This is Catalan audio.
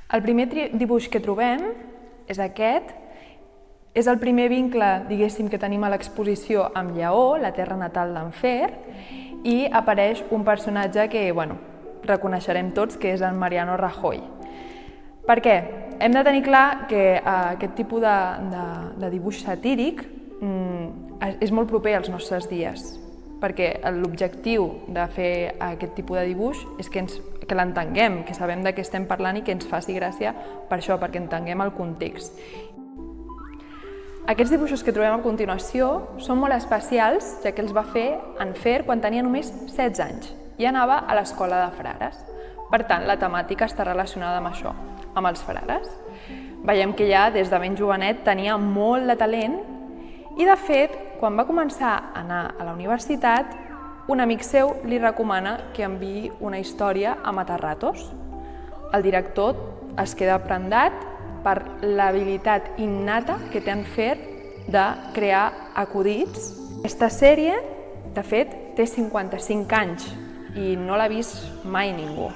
El primer dibuix que trobem és aquest. És el primer vincle, diguéssim, que tenim a l'exposició amb Lleó, la terra natal d'en Fer, i apareix un personatge que, reconeixerem tots, que és en Mariano Rajoy. Per què? Hem de tenir clar que aquest tipus de dibuix satíric és molt proper als nostres dies, perquè l'objectiu de fer aquest tipus de dibuix és que l'entenguem, que sabem de què estem parlant i que ens faci gràcia per això, perquè entenguem el context. Aquests dibuixos que trobem a continuació són molt especials, ja que els va fer en Fer quan tenia només 16 anys i anava a l'escola de frares. Per tant, la temàtica està relacionada amb això, amb els frares. Veiem que ja des de ben jovenet tenia molt de talent i, de fet, quan va començar a anar a la universitat, un amic seu li recomana que enviï una història a Matarratos. El director es queda prendat per l'habilitat innata que té en Fer de crear acudits. Aquesta sèrie, de fet, té 55 anys i no l'ha vist mai ningú.